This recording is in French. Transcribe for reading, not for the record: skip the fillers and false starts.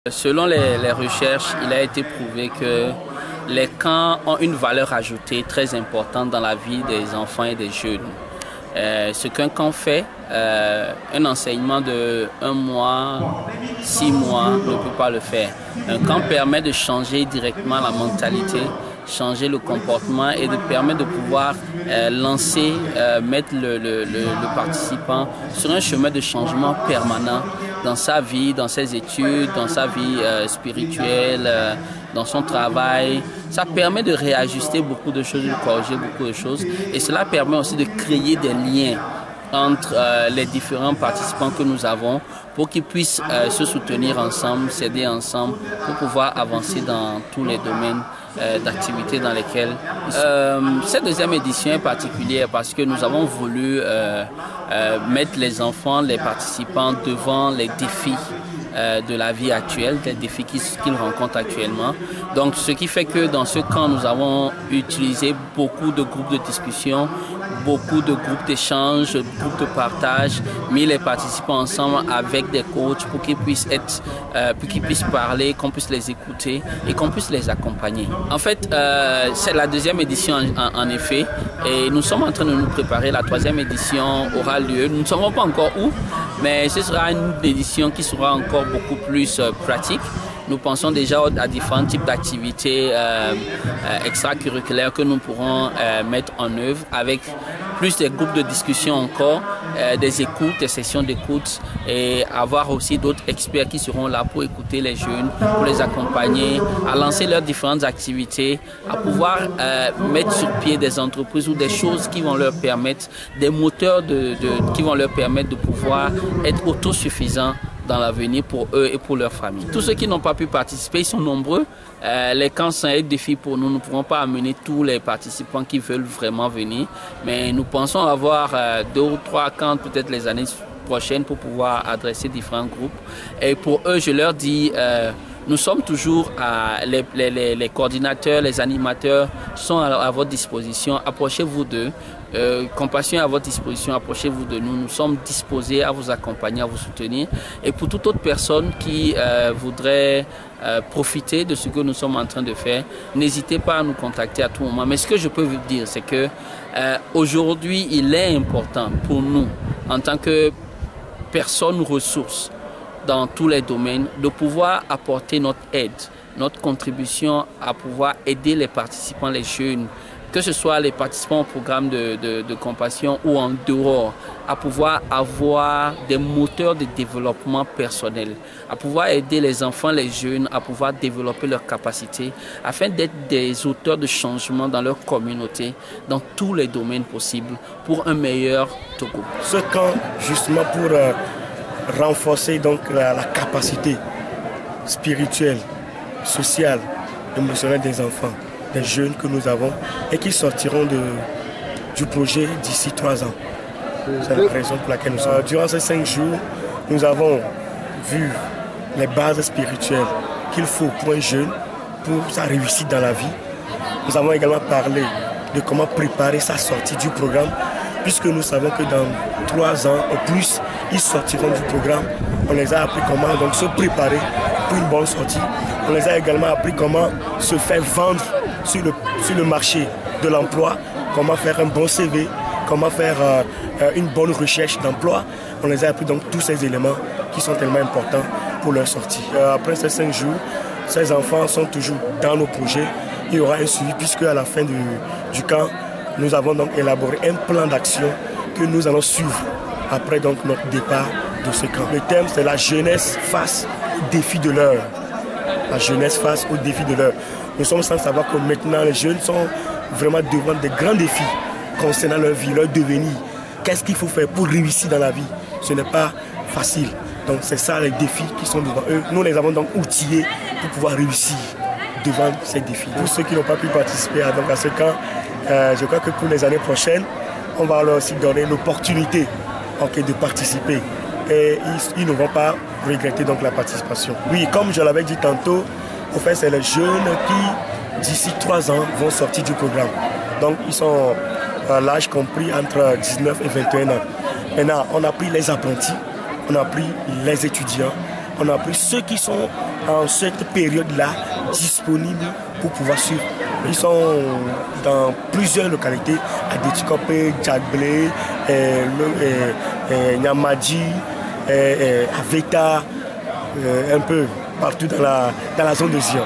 Selon les recherches, il a été prouvé que les camps ont une valeur ajoutée très importante dans la vie des enfants et des jeunes. Ce qu'un camp fait, un enseignement de 1 mois, 6 mois ne peut pas le faire. Un camp permet de changer directement la mentalité, changer le comportement et de permettre de pouvoir mettre le participant sur un chemin de changement permanent dans sa vie, dans ses études, dans sa vie spirituelle, dans son travail. Ça permet de réajuster beaucoup de choses, de corriger beaucoup de choses et cela permet aussi de créer des liens entre les différents participants que nous avons pour qu'ils puissent se soutenir ensemble, s'aider ensemble pour pouvoir avancer dans tous les domaines d'activités dans lesquels cette deuxième édition est particulière parce que nous avons voulu mettre les enfants, les participants devant les défis de la vie actuelle, des défis qu'ils rencontrent actuellement. Donc ce qui fait que dans ce camp, nous avons utilisé beaucoup de groupes de discussion, beaucoup de groupes d'échange, de groupes de partage, mis les participants ensemble avec des coachs pour qu'ils puissent parler, qu'on puisse les écouter et qu'on puisse les accompagner. En fait, c'est la deuxième édition en effet et nous sommes en train de nous préparer. La troisième édition aura lieu. Nous ne savons pas encore où, mais ce sera une édition qui sera encore beaucoup plus pratique. Nous pensons déjà à différents types d'activités extracurriculaires que nous pourrons mettre en œuvre avec plus des groupes de discussion encore, des écoutes, des sessions d'écoute et avoir aussi d'autres experts qui seront là pour écouter les jeunes, pour les accompagner, à lancer leurs différentes activités, à pouvoir mettre sur pied des entreprises ou des choses qui vont leur permettre, des moteurs qui vont leur permettre de pouvoir être autosuffisants dans l'avenir pour eux et pour leur famille. Tous ceux qui n'ont pas pu participer, ils sont nombreux. Les camps sont un défi pour nous. Nous ne pourrons pas amener tous les participants qui veulent vraiment venir, mais nous pensons avoir 2 ou 3 camps peut-être les années prochaines pour pouvoir adresser différents groupes. Et pour eux, je leur dis, nous sommes toujours, les coordinateurs, les animateurs sont à votre disposition. Approchez-vous d'eux. Compassion est à votre disposition, approchez-vous de nous. Nous sommes disposés à vous accompagner, à vous soutenir. Et pour toute autre personne qui voudrait profiter de ce que nous sommes en train de faire, n'hésitez pas à nous contacter à tout moment. Mais ce que je peux vous dire, c'est que aujourd'hui, il est important pour nous, en tant que personnes ressources dans tous les domaines, de pouvoir apporter notre aide, notre contribution à pouvoir aider les participants, les jeunes, que ce soit les participants au programme de compassion ou en dehors, à pouvoir avoir des moteurs de développement personnel, à pouvoir aider les enfants, les jeunes, à pouvoir développer leurs capacités, afin d'être des auteurs de changement dans leur communauté, dans tous les domaines possibles, pour un meilleur Togo. Ce camp, justement pour renforcer donc la capacité spirituelle, sociale, émotionnelle des enfants, des jeunes que nous avons et qui sortiront du projet d'ici 3 ans. C'est la raison pour laquelle nous sommes. Durant ces 5 jours, nous avons vu les bases spirituelles qu'il faut pour un jeune, pour sa réussite dans la vie. Nous avons également parlé de comment préparer sa sortie du programme, puisque nous savons que dans 3 ans ou plus, ils sortiront du programme. On les a appris comment donc se préparer pour une bonne sortie. On les a également appris comment se faire vendre sur le marché de l'emploi, comment faire un bon CV, comment faire une bonne recherche d'emploi. On les a appris donc tous ces éléments qui sont tellement importants pour leur sortie. Après ces 5 jours, ces enfants sont toujours dans nos projets. Il y aura un suivi puisque à la fin du camp, nous avons donc élaboré un plan d'action que nous allons suivre après donc notre départ de ce camp. Le thème, c'est la jeunesse face au défi de l'heure. La jeunesse face au défi de l'heure. Nous sommes sans savoir que maintenant les jeunes sont vraiment devant des grands défis concernant leur vie, leur devenir. Qu'est-ce qu'il faut faire pour réussir dans la vie? Ce n'est pas facile. Donc c'est ça les défis qui sont devant eux. Nous les avons donc outillés pour pouvoir réussir devant ces défis. Pour ceux qui n'ont pas pu participer à ce camp, je crois que pour les années prochaines, on va leur aussi donner l'opportunité de participer. Et ils ne vont pas regretter donc la participation. Oui, comme je l'avais dit tantôt, au fait, c'est les jeunes qui, d'ici 3 ans, vont sortir du programme. Donc, ils sont à l'âge compris entre 19 et 21 ans. Maintenant, on a pris les apprentis, on a pris les étudiants, on a pris ceux qui sont en cette période-là disponibles pour pouvoir suivre. Ils sont dans plusieurs localités, à Détikopé, Djagblé, Nyamadi, Aveta, un peu partout dans la zone de Zion.